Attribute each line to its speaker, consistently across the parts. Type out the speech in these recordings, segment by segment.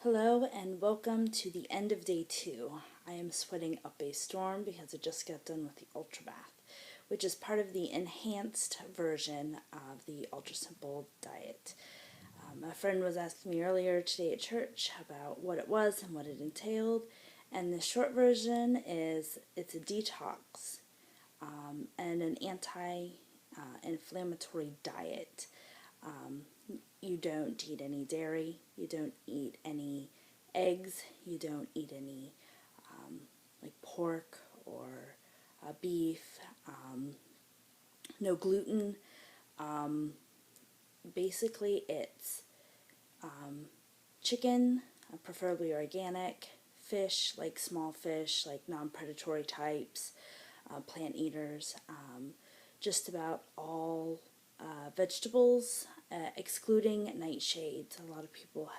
Speaker 1: Hello and welcome to the end of day 2. I am sweating up a storm because I just got done with the Ultra Bath, which is part of the enhanced version of the UltraSimple Diet. A friend was asking me earlier today at church about what it was and what it entailed, and the short version is it's a detox and an anti-inflammatory diet. You don't eat any dairy, you don't eat any eggs, you don't eat any like pork or beef, no gluten. Basically, it's chicken, preferably organic, fish, like small fish, like non-predatory types, plant eaters, just about all vegetables, excluding nightshades. A lot of people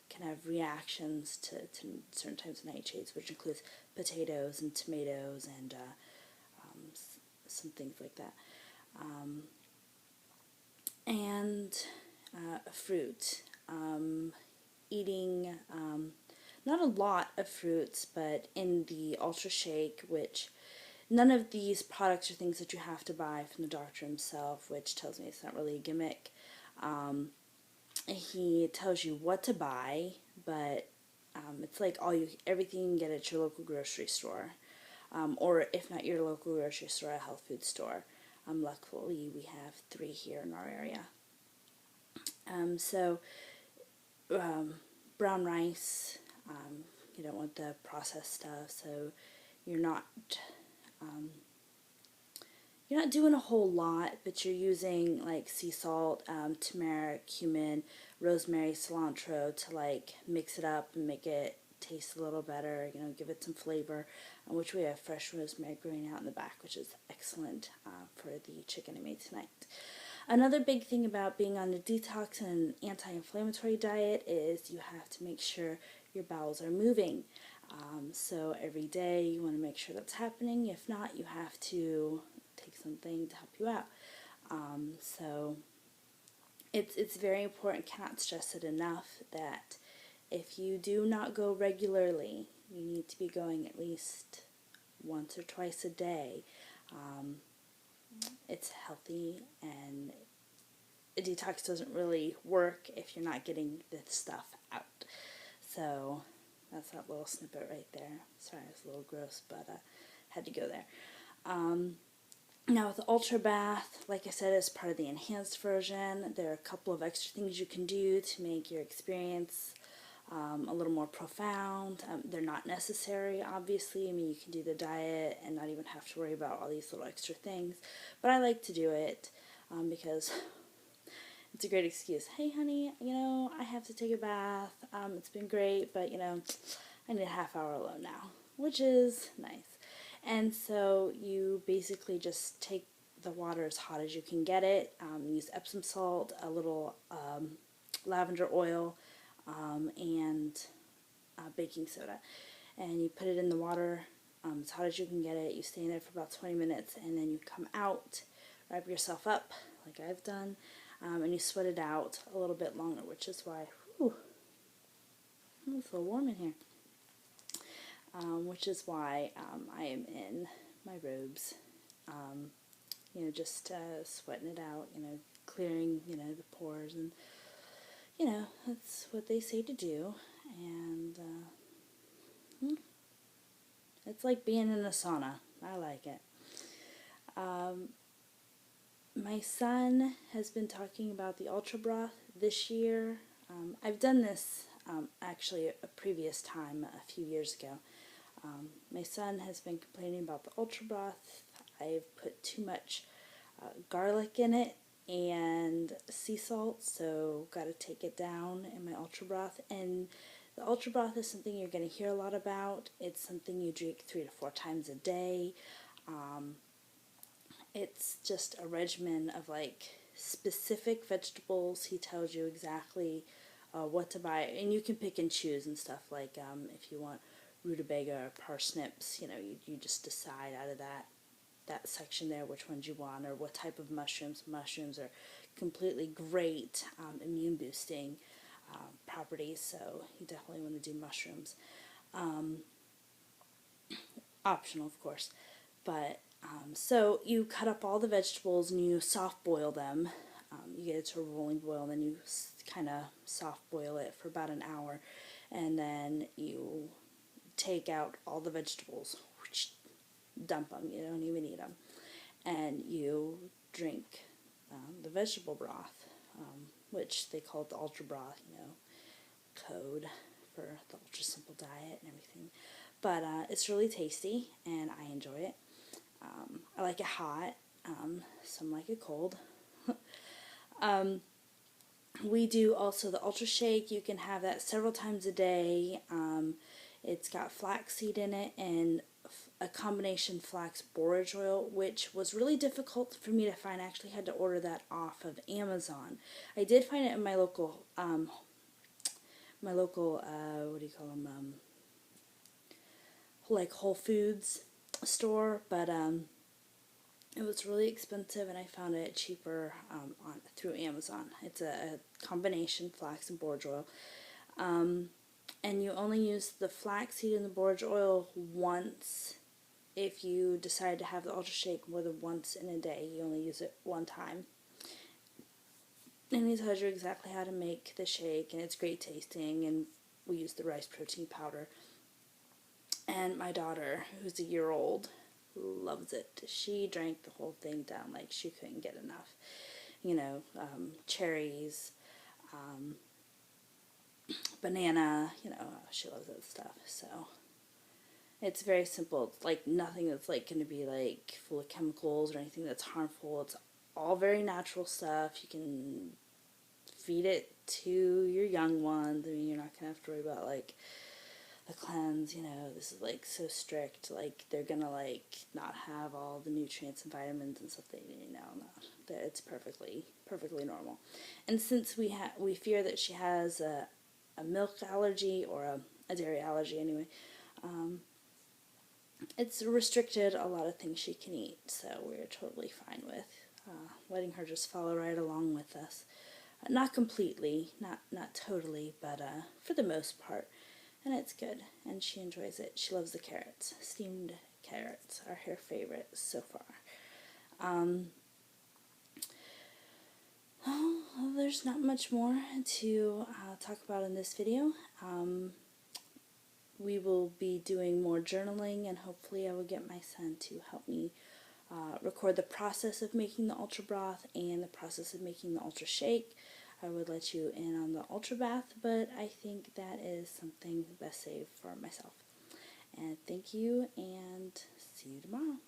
Speaker 1: can have reactions to certain types of nightshades, which includes potatoes and tomatoes and some things like that. And fruit. Eating not a lot of fruits, but in the Ultra Shake, which none of these products are things that you have to buy from the doctor himself, which tells me it's not really a gimmick. He tells you what to buy, but it's like everything you can get at your local grocery store, or if not your local grocery store, a health food store. Luckily, we have 3 here in our area. So brown rice, you don't want the processed stuff, so you're not doing a whole lot, but you're using like sea salt, turmeric, cumin, rosemary, cilantro to like mix it up and make it taste a little better, give it some flavor, which we have fresh rosemary growing out in the back, which is excellent for the chicken I made tonight. Another big thing about being on a detox and anti-inflammatory diet is you have to make sure your bowels are moving. So every day you want to make sure that's happening. If not, you have to take something to help you out. So it's very important, cannot stress it enough, that if you do not go regularly, you need to be going at least once or twice a day. It's healthy, and a detox doesn't really work if you're not getting this stuff out. So that's that little snippet right there. Sorry, it's a little gross, but had to go there. Now with the Ultra Bath, like I said, it's part of the enhanced version. There are a couple of extra things you can do to make your experience a little more profound. They're not necessary, obviously. I mean, you can do the diet and not even have to worry about all these little extra things. But I like to do it because it's a great excuse. Hey, honey, I have to take a bath. It's been great, but, I need a half hour alone now, which is nice. And so you basically just take the water as hot as you can get it. Use Epsom salt, a little lavender oil, and baking soda. And you put it in the water as hot as you can get it. You stay in there for about 20 minutes, and then you come out, wrap yourself up like I've done, and you sweat it out a little bit longer, which is why, it's a little warm in here. Which is why I am in my robes, just sweating it out, clearing, the pores, and, that's what they say to do, and it's like being in a sauna. I like it. My son has been talking about the Ultra Broth this year. I've done this actually a previous time, a few years ago. My son has been complaining about the Ultra Broth. I've put too much garlic in it and sea salt, so got to take it down in my Ultra Broth. And the Ultra Broth is something you're going to hear a lot about. It's something you drink 3 to 4 times a day. It's just a regimen of like specific vegetables. He tells you exactly what to buy, and you can pick and choose and stuff, like if you want rutabaga or parsnips, you just decide out of that section there which ones you want, or what type of mushrooms. Mushrooms are completely great, immune boosting, properties, so you definitely want to do mushrooms. Optional, of course. But so you cut up all the vegetables and you soft boil them. You get it to a rolling boil, and then you kind of soft boil it for about an hour, and then you take out all the vegetables, dump them. You don't even eat them, and you drink the vegetable broth, which they call it the ultra broth. Code for the UltraSimple Diet and everything. But it's really tasty, and I enjoy it. I like it hot, some like it cold. We do also the Ultra Shake. You can have that several times a day. It's got flaxseed in it and a combination flax borage oil, which was really difficult for me to find. I actually had to order that off of Amazon. I did find it in my local, what do you call them, like Whole Foods store, but it was really expensive, and I found it cheaper through Amazon. It's a combination flax and borage oil. And you only use the flaxseed and the borage oil once. If you decide to have the Ultra Shake more than once in a day, you only use it one time. And he tells you exactly how to make the shake, and it's great tasting, and we use the rice protein powder. And my daughter, who's a year old, loves it. She drank the whole thing down like she couldn't get enough. Cherries, banana, she loves that stuff. So it's very simple. It's like nothing that's like going to be like full of chemicals or anything that's harmful. It's all very natural stuff. You can feed it to your young ones. I mean, you're not going to have to worry about like the cleanse, this is like so strict, like they're gonna like not have all the nutrients and vitamins and stuff they need. No, it's perfectly normal. And since we fear that she has a milk allergy, or a dairy allergy anyway, it's restricted a lot of things she can eat, so we're totally fine with letting her just follow right along with us. Not completely, not totally, but for the most part. And it's good, and she enjoys it. She loves the carrots. Steamed carrots are her favorite so far. Well, there's not much more to talk about in this video. We will be doing more journaling, and hopefully I will get my son to help me record the process of making the Ultra Broth and the process of making the Ultra Shake. I would let you in on the Ultra Bath, but I think that is something best saved for myself. And thank you, and see you tomorrow.